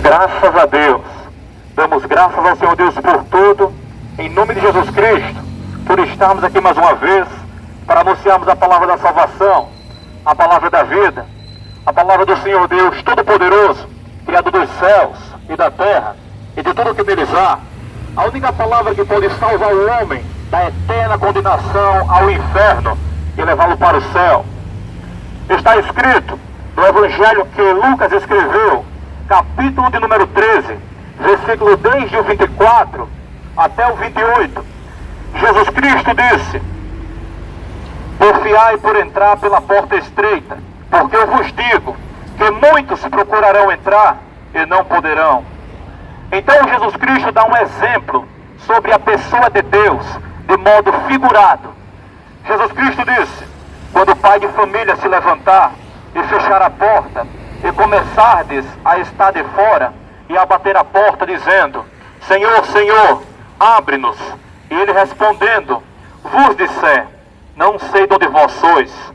Graças a Deus. Damos graças ao Senhor Deus por tudo, em nome de Jesus Cristo, por estarmos aqui mais uma vez, para anunciarmos a palavra da salvação, a palavra da vida, a palavra do Senhor Deus Todo-Poderoso, Criador dos céus e da terra, e de tudo o que neles há. A única palavra que pode salvar o homem da eterna condenação ao inferno e levá-lo para o céu. Está escrito no Evangelho que Lucas escreveu, capítulo de número 13, versículo desde o 24 até o 28. Jesus Cristo disse: porfiai por entrar pela porta estreita, porque eu vos digo que muitos procurarão entrar e não poderão. Então Jesus Cristo dá um exemplo sobre a pessoa de Deus, de modo figurado. Jesus Cristo disse: quando o pai de família se levantar e fechar a porta, e começardes a estar de fora, e a bater a porta, dizendo: Senhor, Senhor, abre-nos. E ele respondendo, vos disser: não sei de onde vós sois.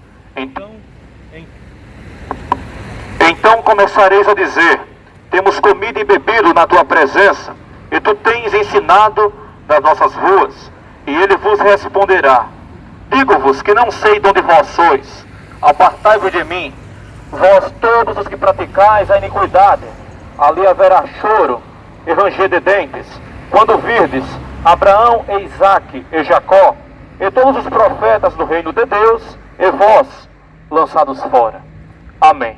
Então começareis a dizer: temos comido e bebido na tua presença, e tu tens ensinado das nossas ruas. E ele vos responderá: digo-vos que não sei de onde vós sois. Apartai-vos de mim, vós todos os que praticais a iniquidade. Ali haverá choro e ranger de dentes, quando virdes Abraão e Isaque e Jacó, e todos os profetas do reino de Deus, e vós lançados fora. Amém.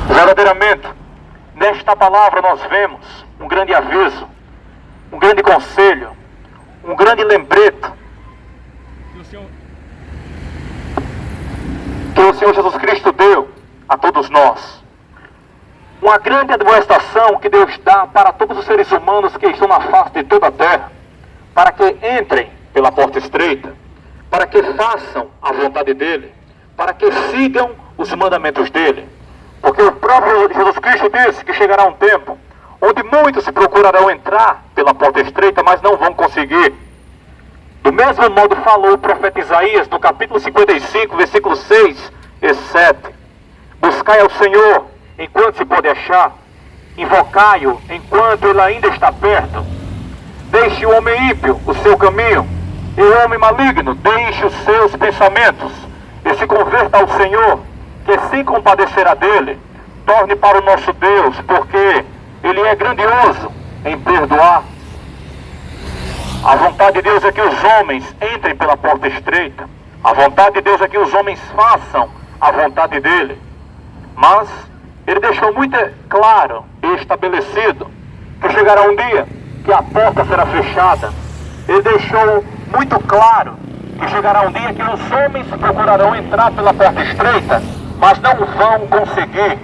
Verdadeiramente, nesta palavra nós vemos um grande aviso, um grande conselho, um grande lembrete que o Senhor Jesus Cristo deu a todos nós. Uma grande admoestação que Deus dá para todos os seres humanos que estão na face de toda a terra, para que entrem pela porta estreita, para que façam a vontade dEle, para que sigam os mandamentos dEle. Porque o próprio Jesus Cristo disse que chegará um tempo onde muitos procurarão entrar pela porta estreita, mas não vão conseguir. Do mesmo modo falou o profeta Isaías no capítulo 55, versículos 6 e 7. Buscai ao Senhor enquanto se pode achar, invocai-o enquanto ele ainda está perto. Deixe o homem ímpio o seu caminho, e o homem maligno deixe os seus pensamentos, e se converta ao Senhor, que se compadecerá dele. Torne para o nosso Deus, porque ele é grandioso em perdoar. A vontade de Deus é que os homens entrem pela porta estreita. A vontade de Deus é que os homens façam a vontade dele. Mas ele deixou muito claro e estabelecido que chegará um dia que a porta será fechada. Ele deixou muito claro que chegará um dia que os homens procurarão entrar pela porta estreita, mas não vão conseguir,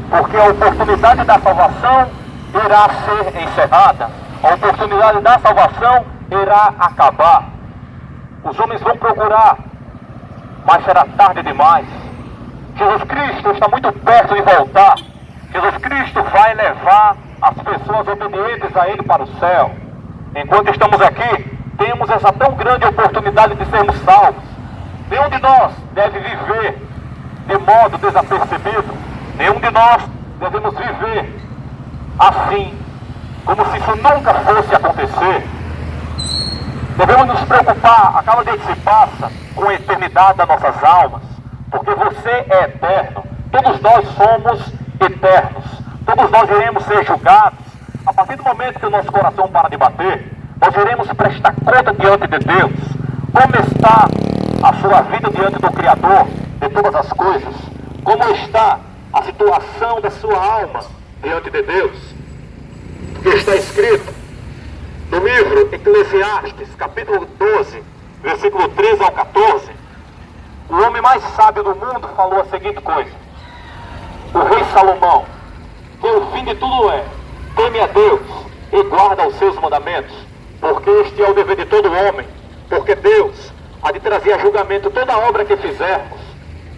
porque a oportunidade da salvação irá ser encerrada. A oportunidade da salvação irá acabar. Os homens vão procurar, mas será tarde demais. Jesus Cristo está muito perto de voltar. Jesus Cristo vai levar as pessoas obedientes a Ele para o céu. Enquanto estamos aqui, temos essa tão grande oportunidade de sermos salvos. Nenhum de nós deve viver de modo desapercebido. Nenhum de nós devemos viver assim, como se isso nunca fosse acontecer. Devemos nos preocupar a cada dia que se passa com a eternidade das nossas almas, porque você é eterno. Todos nós somos eternos. Todos nós iremos ser julgados. A partir do momento que o nosso coração para de bater, nós iremos prestar conta diante de Deus. Como está a sua vida diante do Criador de todas as coisas? Como está a situação da sua alma diante de Deus? Porque está escrito no livro Eclesiastes, capítulo 12, versículo 13 ao 14, o homem mais sábio do mundo falou a seguinte coisa: o rei Salomão, que o fim de tudo é: teme a Deus e guarda os seus mandamentos, porque este é o dever de todo homem, porque Deus há de trazer a julgamento toda a obra que fizermos,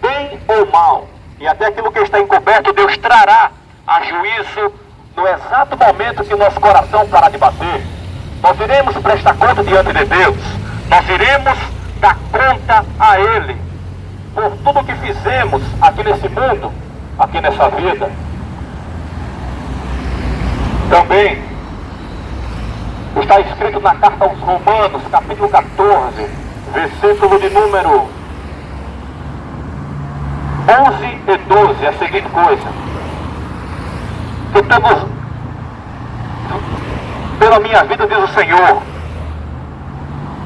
bem ou mal, e até aquilo que está encoberto Deus trará a juízo no exato momento que o nosso coração parar de bater. Nós iremos prestar conta diante de Deus, nós iremos dar conta a Ele por tudo que fizemos aqui nesse mundo, aqui nessa vida. Também está escrito na carta aos Romanos, capítulo 14, versículo de número 11 e 12, a seguinte coisa: que todos, pela minha vida, diz o Senhor,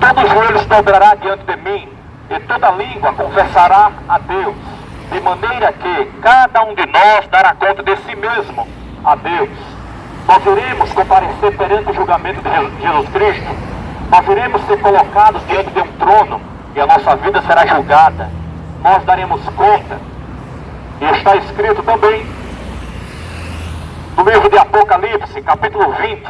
todo joelho se dobrará diante de mim, e toda língua confessará a Deus, de maneira que cada um de nós dará conta de si mesmo a Deus. Nós iremos comparecer perante o julgamento de Jesus Cristo. Nós iremos ser colocados diante de um trono, e a nossa vida será julgada. Nós daremos conta. E está escrito também no livro de Apocalipse, capítulo 20,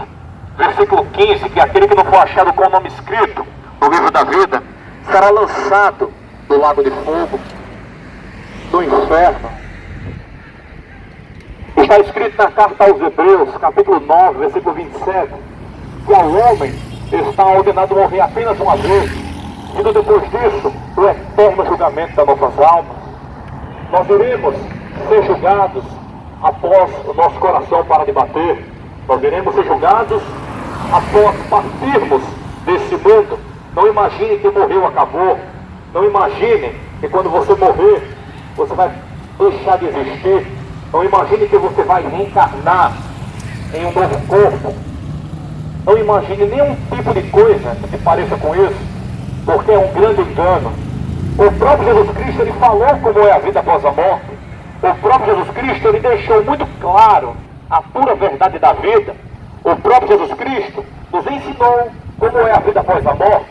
versículo 15, que aquele que não for achado com o nome escrito no livro da vida será lançado no lago de fogo, no inferno. Está escrito na carta aos Hebreus, capítulo 9, versículo 27, que ao homem está ordenado morrer apenas uma vez, e depois disso, o eterno julgamento das nossas almas. Nós iremos ser julgados após o nosso coração parar de bater. Nós iremos ser julgados após partirmos desse mundo. Não imagine que morreu, acabou. Não imagine que quando você morrer, você vai deixar de existir. Não imagine que você vai reencarnar em um novo corpo. Não imagine nenhum tipo de coisa que se pareça com isso, porque é um grande engano. O próprio Jesus Cristo, ele falou como é a vida após a morte. O próprio Jesus Cristo, ele deixou muito claro a pura verdade da vida. O próprio Jesus Cristo nos ensinou como é a vida após a morte.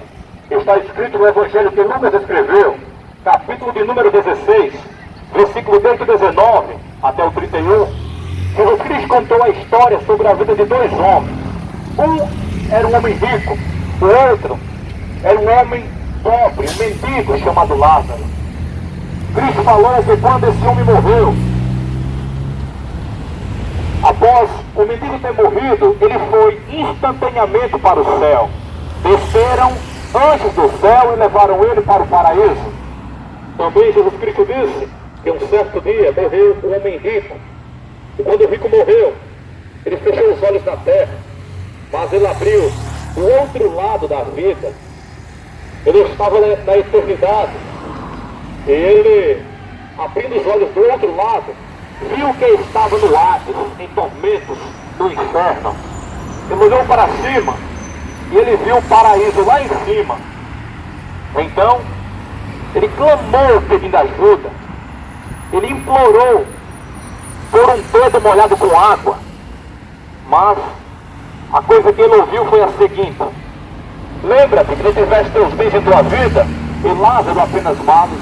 Está escrito no Evangelho que Lucas escreveu, capítulo de número 16, versículo desde o 19 até o 31. Jesus Cristo contou a história sobre a vida de dois homens. Um era um homem rico, o outro era um homem pobre, um mendigo chamado Lázaro. Cristo falou que quando esse homem morreu, após o mendigo ter morrido, ele foi instantaneamente para o céu. Desceram anjos do céu e levaram ele para o paraíso. Também Jesus Cristo disse que um certo dia morreu um homem rico. E quando o rico morreu, ele fechou os olhos na terra, mas ele abriu o outro lado da vida. Ele estava na eternidade. E ele, abrindo os olhos do outro lado, viu que estava no Hades, em tormentos, no inferno. Ele olhou para cima e ele viu o paraíso lá em cima. Então, ele clamou pedindo ajuda. Ele implorou por um dedo molhado com água. Mas a coisa que ele ouviu foi a seguinte: lembra-te que não tiveste teus bens em tua vida, e Lázaro apenas males.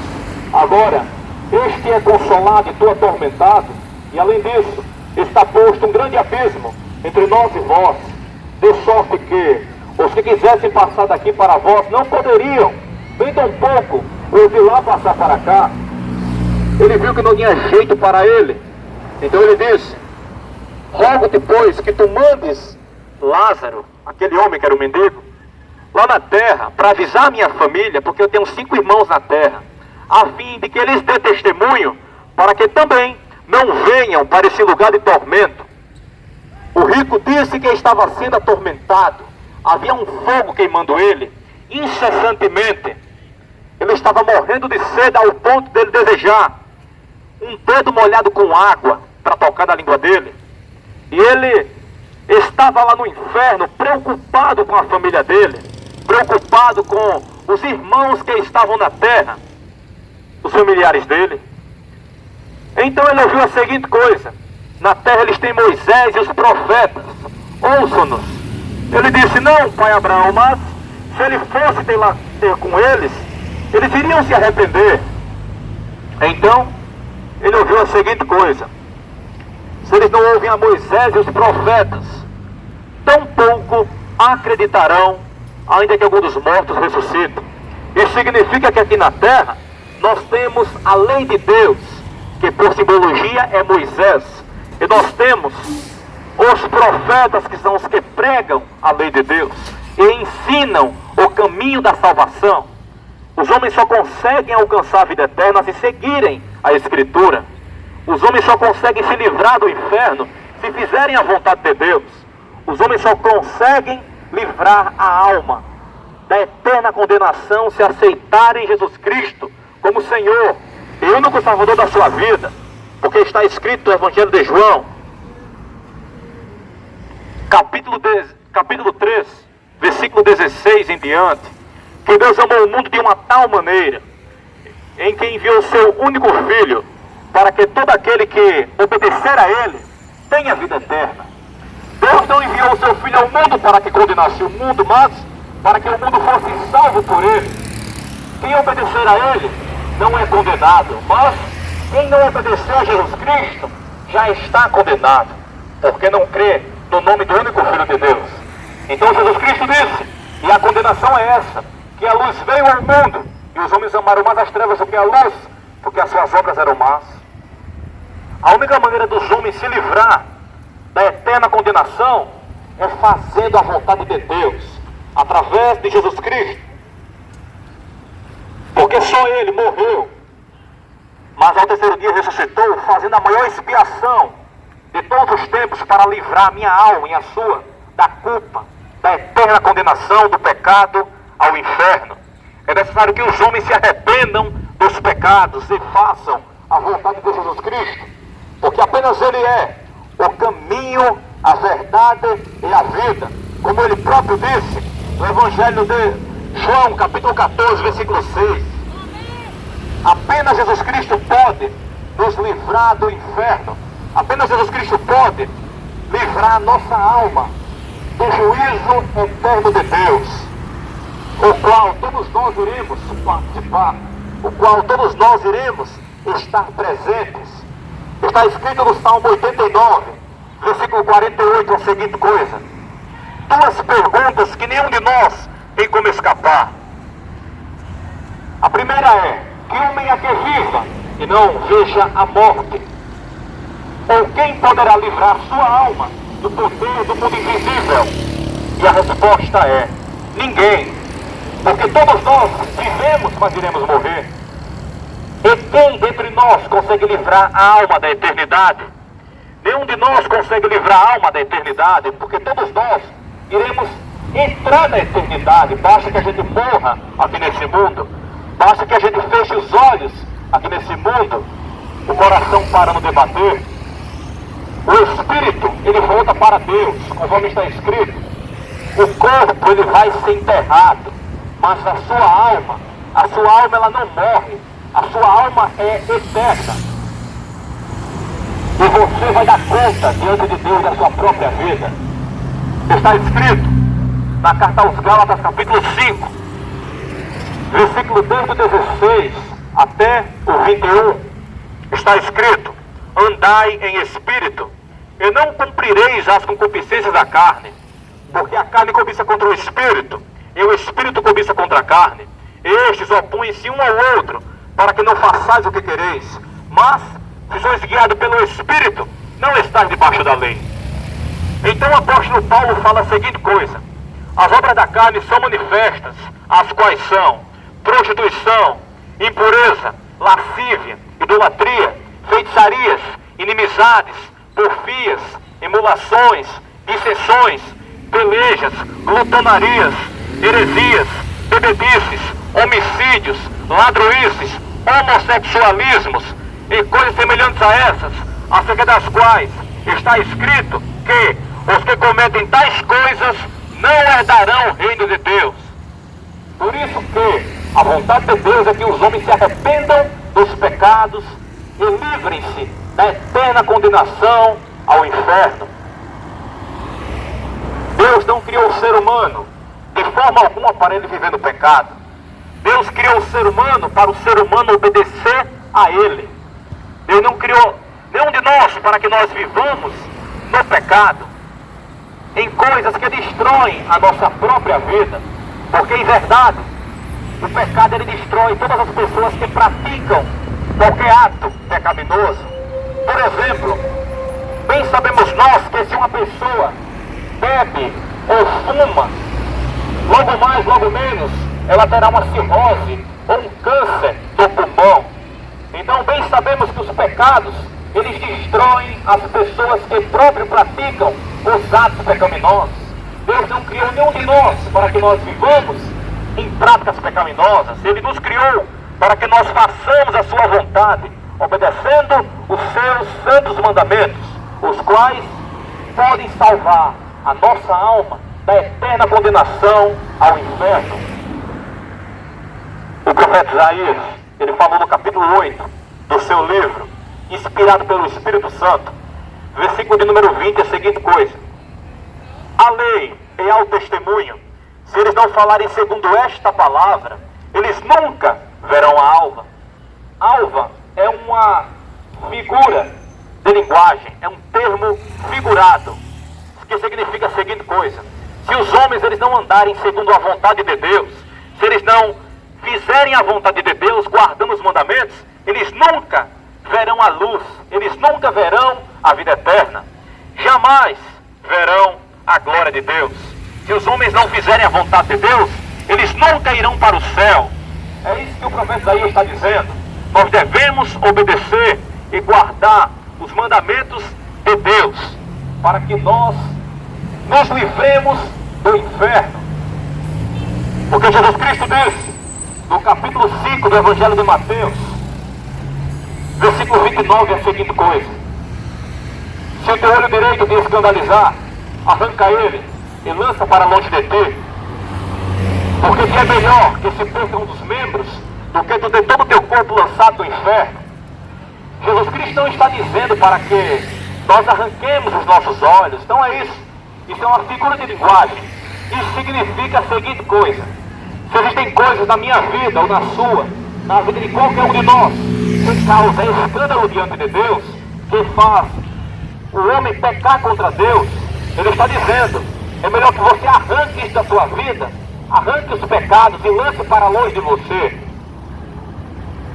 Agora, este é consolado e tu atormentado, e além disso, está posto um grande abismo entre nós e vós, de sorte que os que quisessem passar daqui para vós não poderiam, nem tampouco os de lá passar para cá. Ele viu que não tinha jeito para ele, então ele disse: rogo-te, pois, que tu mandes Lázaro, aquele homem que era o mendigo, lá na terra, para avisar minha família, porque eu tenho 5 irmãos na terra, a fim de que eles dêem testemunho, para que também não venham para esse lugar de tormento. O rico disse que estava sendo atormentado, havia um fogo queimando ele, incessantemente. Ele estava morrendo de sede ao ponto dele desejar um dedo molhado com água para tocar na língua dele. E ele estava lá no inferno, preocupado com a família dele, preocupado com os irmãos que estavam na terra, os familiares dele. Então ele ouviu a seguinte coisa: na terra eles têm Moisés e os profetas, ouçam-nos. Ele disse: não, pai Abraão, mas se ele fosse ter com eles iriam se arrepender. Então ele ouviu a seguinte coisa: se eles não ouvem a Moisés e os profetas, tampouco acreditarão, ainda que algum dos mortos ressuscite. Isso significa que aqui na terra nós temos a lei de Deus, que por simbologia é Moisés, e nós temos os profetas, que são os que pregam a lei de Deus e ensinam o caminho da salvação. Os homens só conseguem alcançar a vida eterna se seguirem a Escritura. Os homens só conseguem se livrar do inferno se fizerem a vontade de Deus. Os homens só conseguem livrar a alma da eterna condenação se aceitarem Jesus Cristo como Senhor e único Salvador da sua vida. Porque está escrito no Evangelho de João, capítulo 3, versículo 16 em diante, que Deus amou o mundo de uma tal maneira, em que enviou o seu único Filho, para que todo aquele que obedecer a Ele tenha vida eterna. Deus não enviou o seu Filho ao mundo para que condenasse o mundo, mas para que o mundo fosse salvo por Ele. Quem obedecer a Ele não é condenado, mas quem não obedecer a Jesus Cristo já está condenado, porque não crê no nome do único Filho de Deus. Então Jesus Cristo disse, e a condenação é essa, que a luz veio ao mundo, e os homens amaram mais as trevas do que a luz, porque as suas obras eram más. A única maneira dos homens se livrar da eterna condenação é fazendo a vontade de Deus, através de Jesus Cristo. Porque só Ele morreu, mas ao terceiro dia ressuscitou, fazendo a maior expiação de todos os tempos para livrar a minha alma e a sua da culpa, da eterna condenação, do pecado ao inferno. É necessário que os homens se arrependam dos pecados e façam a vontade de Jesus Cristo, porque apenas Ele é o caminho, a verdade e a vida, como Ele próprio disse no Evangelho de João, capítulo 14, versículo 6. Apenas Jesus Cristo pode nos livrar do inferno. Apenas Jesus Cristo pode livrar a nossa alma do juízo eterno de Deus, o qual todos nós iremos participar, o qual todos nós iremos estar presentes. Está escrito no Salmo 89, versículo 48, a seguinte coisa: duas perguntas que nenhum de nós tem como escapar. A primeira é: que homem é que viva e não veja a morte? Ou quem poderá livrar sua alma do poder do mundo invisível? E a resposta é: ninguém. Porque todos nós vivemos, mas iremos morrer. E quem dentre nós consegue livrar a alma da eternidade? Nenhum de nós consegue livrar a alma da eternidade, porque todos nós iremos entrar na eternidade. Basta que a gente morra aqui nesse mundo. Basta que a gente feche os olhos aqui nesse mundo, o coração parando de bater. O espírito, ele volta para Deus, conforme está escrito. O corpo, ele vai ser enterrado, mas a sua alma ela não morre. A sua alma é eterna. E você vai dar conta diante de Deus da sua própria vida. Está escrito na carta aos Gálatas, capítulo 5, versículo desde o 16 até o 21, está escrito: andai em espírito, e não cumprireis as concupiscências da carne, porque a carne cobiça contra o espírito, e o espírito cobiça contra a carne. Estes opõem-se um ao outro, para que não façais o que quereis. Mas, se sois guiados pelo espírito, não estáis debaixo da lei. Então o apóstolo Paulo fala a seguinte coisa: as obras da carne são manifestas, as quais são prostituição, impureza, lascívia, idolatria, feitiçarias, inimizades, porfias, emulações, dissensões, pelejas, glutonarias, heresias, bebedices, homicídios, ladruíces, homossexualismos e coisas semelhantes a essas, acerca das quais está escrito que os que cometem tais coisas não herdarão o reino de Deus. Por isso que a vontade de Deus é que os homens se arrependam dos pecados e livrem-se da eterna condenação ao inferno. Deus não criou o ser humano de forma alguma para ele viver no pecado. Deus criou o ser humano para o ser humano obedecer a Ele. Deus não criou nenhum de nós para que nós vivamos no pecado, em coisas que destroem a nossa própria vida. Porque em verdade, o pecado ele destrói todas as pessoas que praticam qualquer ato pecaminoso. Por exemplo, bem sabemos nós que se uma pessoa bebe ou fuma, logo mais, logo menos, ela terá uma cirrose ou um câncer do pulmão. Então bem sabemos que os pecados, eles destroem as pessoas que próprio praticam os atos pecaminosos. Deus não criou nenhum de nós para que nós vivamos em práticas pecaminosas. Ele nos criou para que nós façamos a sua vontade, obedecendo os seus santos mandamentos, os quais podem salvar a nossa alma da eterna condenação ao inferno. O profeta Isaías, ele falou no capítulo 8 do seu livro, inspirado pelo Espírito Santo, versículo de número 20, a seguinte coisa: a lei e ao testemunho, se eles não falarem segundo esta palavra, eles nunca verão a alva. Alva é uma figura de linguagem, é um termo figurado, que significa a seguinte coisa: se os homens eles não andarem segundo a vontade de Deus, se eles não fizerem a vontade de Deus, guardando os mandamentos, eles nunca verão a luz, eles nunca verão a vida eterna, jamais verão a glória de Deus. Se os homens não fizerem a vontade de Deus, eles nunca irão para o céu. É isso que o profeta Isaías está dizendo. Nós devemos obedecer e guardar os mandamentos de Deus, para que nós nos livremos do inferno. Porque Jesus Cristo disse, no capítulo 5 do Evangelho de Mateus, versículo 29, a seguinte coisa: se o teu olho direito te escandalizar, arranca ele e lança para longe de ti, porque te é melhor que se perca um dos membros do que tu ter todo o teu corpo lançado no inferno. Jesus Cristo não está dizendo para que nós arranquemos os nossos olhos, não é isso. Isso é uma figura de linguagem. Isso significa a seguinte coisa: se existem coisas na minha vida ou na sua, na vida de qualquer um de nós, que causa escândalo diante de Deus, que faz o homem pecar contra Deus, ele está dizendo, é melhor que você arranque isso da sua vida, arranque os pecados e lance para longe de você.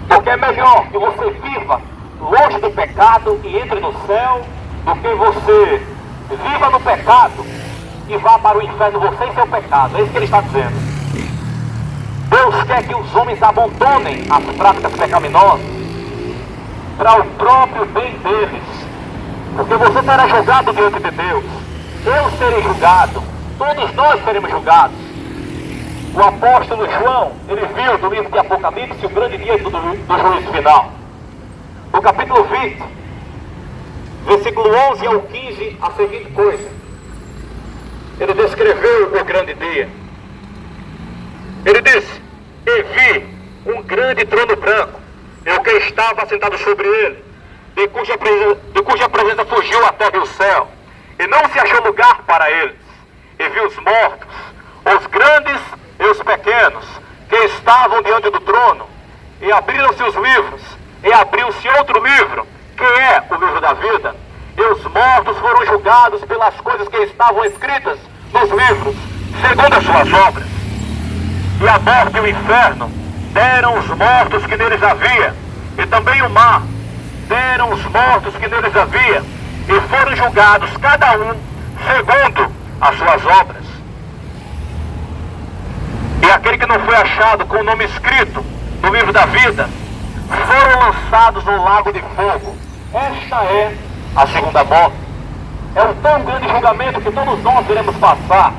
Porque é melhor que você viva longe do pecado e entre no céu, do que você viva no pecado e vá para o inferno, você e seu pecado. É isso que ele está dizendo. Deus quer que os homens abandonem as práticas pecaminosas para o próprio bem deles, porque você será julgado diante de Deus, eu serei julgado, todos nós seremos julgados. O apóstolo João, ele viu no livro de Apocalipse o grande dia do juízo final. No capítulo 20, versículo 11 ao 15, a seguinte coisa: ele descreveu o grande dia. Ele disse: e vi um grande trono branco, e o que estava sentado sobre ele, de cuja presença fugiu a terra e o céu, e não se achou lugar para eles. E vi os mortos, os grandes e os pequenos, que estavam diante do trono, e abriram-se os livros, e abriu-se outro livro, que é o livro da vida, e os mortos foram julgados pelas coisas que estavam escritas nos livros, segundo as suas obras. E a morte e o inferno deram os mortos que neles havia, e também o mar deram os mortos que neles havia, e foram julgados cada um segundo as suas obras. E aquele que não foi achado com o nome escrito no livro da vida, foram lançados no lago de fogo. Esta é a segunda morte. É um tão grande julgamento que todos nós iremos passar.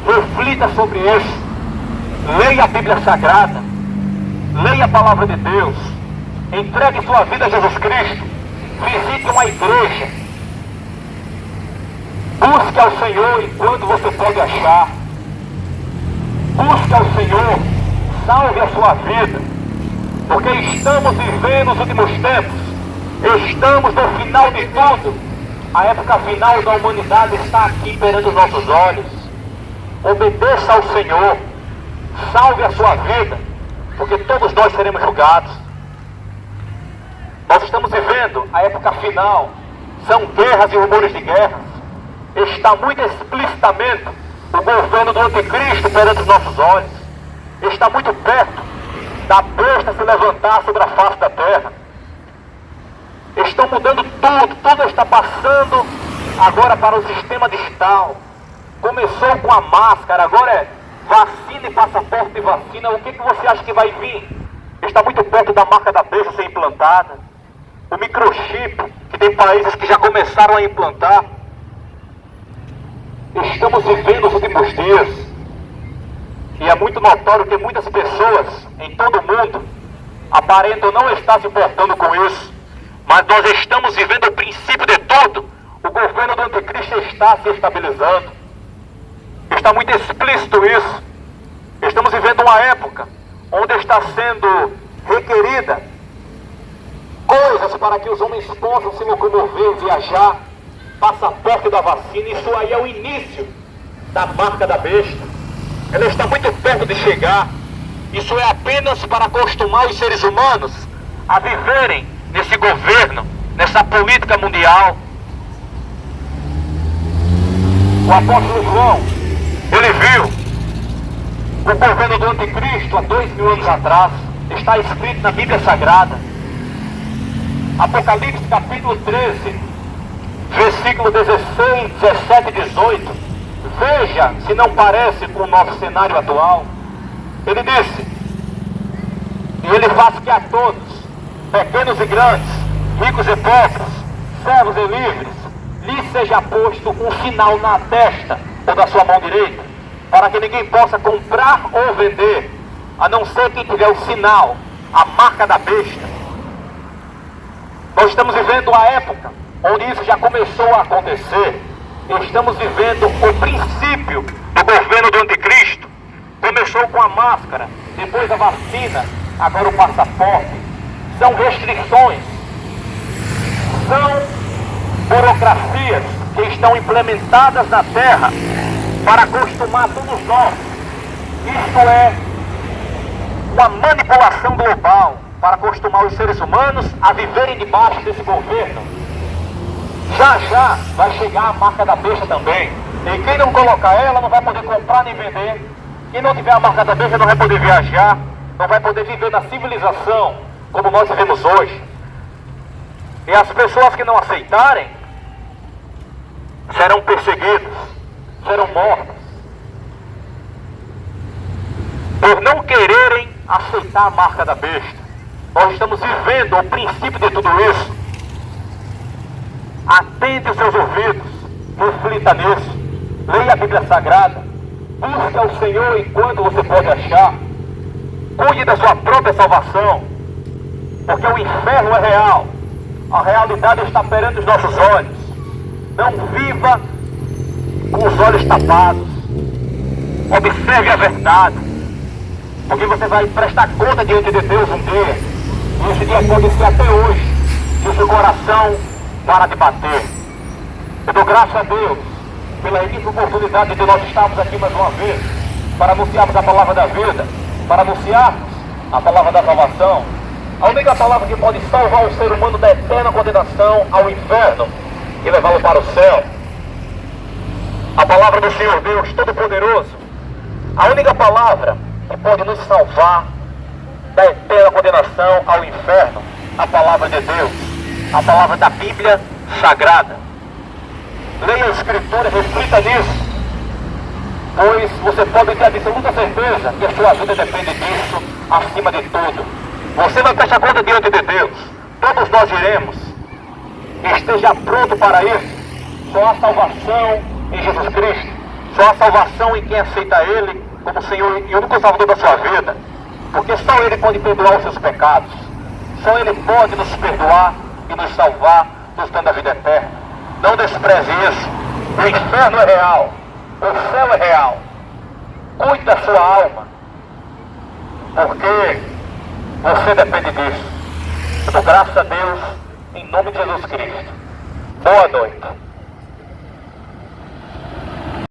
Reflita sobre isso. Leia a Bíblia Sagrada. Leia a Palavra de Deus. Entregue sua vida a Jesus Cristo. Visite uma igreja. Busque ao Senhor enquanto você pode achar. Busque ao Senhor. Salve a sua vida. Porque estamos vivendo os últimos tempos. Estamos no final de tudo. A época final da humanidade está aqui perante os nossos olhos. Obedeça ao Senhor. Salve a sua vida. Porque todos nós seremos julgados. Nós estamos vivendo a época final. São guerras e rumores de guerras. Está muito explicitamente o governo do anticristo perante os nossos olhos. Está muito perto da besta se levantar sobre a face da terra. Estão mudando tudo, tudo está passando agora para o sistema digital. Começou com a máscara, agora é vacina e passaporte de vacina. O que você acha que vai vir? Está muito perto da marca da besta ser implantada. o microchip, que tem países que já começaram a implantar. Estamos vivendo os últimos dias, e é muito notório que muitas pessoas em todo o mundo aparentam não estar se importando com isso, mas nós estamos vivendo o princípio de tudo. O governo do anticristo está se estabilizando. Está muito explícito isso. Estamos vivendo uma época onde está sendo requerida coisas para que os homens possam se locomover, viajar, passaporte da vacina. Isso aí é o início da marca da besta. Ela está muito perto de chegar. Isso é apenas para acostumar os seres humanos a viverem nesse governo, nessa política mundial. O apóstolo João, ele viu o governo do anticristo há 2000 anos atrás. Está escrito na Bíblia Sagrada. Apocalipse capítulo 13, versículo 16, 17 e 18. Veja se não parece com o nosso cenário atual. Ele disse: e ele faz que a todos, pequenos e grandes, ricos e pobres, servos e livres, lhe seja posto um sinal na testa ou da sua mão direita, para que ninguém possa comprar ou vender, a não ser quem tiver o sinal, a marca da besta. Nós estamos vivendo uma época onde isso já começou a acontecer. Estamos vivendo o princípio do governo do anticristo. Começou com a máscara, depois a vacina, agora o passaporte. São restrições, são burocracias que estão implementadas na terra para acostumar todos nós. Isto é uma manipulação global para acostumar os seres humanos a viverem debaixo desse governo. Já já vai chegar a marca da besta também. E quem não colocar ela não vai poder comprar nem vender. Quem não tiver a marca da besta não vai poder viajar, não vai poder viver na civilização como nós vivemos hoje. E as pessoas que não aceitarem serão perseguidas, serão mortas, por não quererem aceitar a marca da besta. Nós estamos vivendo o princípio de tudo isso. Atente os seus ouvidos, reflita nisso, leia a Bíblia Sagrada, busque ao Senhor enquanto você pode achar, cuide da sua própria salvação, porque o inferno é real, a realidade está perante os nossos olhos. Não viva com os olhos tapados, observe a verdade, porque você vai prestar conta diante de Deus um dia. E esse dia pode ser até hoje, se o seu coração para de bater. Eu dou graças a Deus pela imensa oportunidade de nós estarmos aqui mais uma vez para anunciarmos a palavra da vida, para anunciarmos a palavra da salvação, a única palavra que pode salvar o ser humano da eterna condenação ao inferno e levá-lo para o céu. A palavra do Senhor Deus Todo-Poderoso, a única palavra que pode nos salvar da eterna condenação ao inferno, a palavra de Deus, a palavra da Bíblia Sagrada. Leia a Escritura, reflita nisso, pois você pode ter absoluta certeza que a sua vida depende disso acima de tudo. Você vai prestar conta diante de Deus, todos nós iremos. Esteja pronto para isso. Só há salvação em Jesus Cristo, só há salvação em quem aceita Ele como Senhor e único Salvador da sua vida, porque só Ele pode perdoar os seus pecados, só Ele pode nos perdoar e nos salvar, nos dando a vida eterna. Não despreze isso. O inferno é real, o céu é real. Cuide da sua alma, porque você depende disso. Eu dou graças a Deus em nome de Jesus Cristo. Boa noite.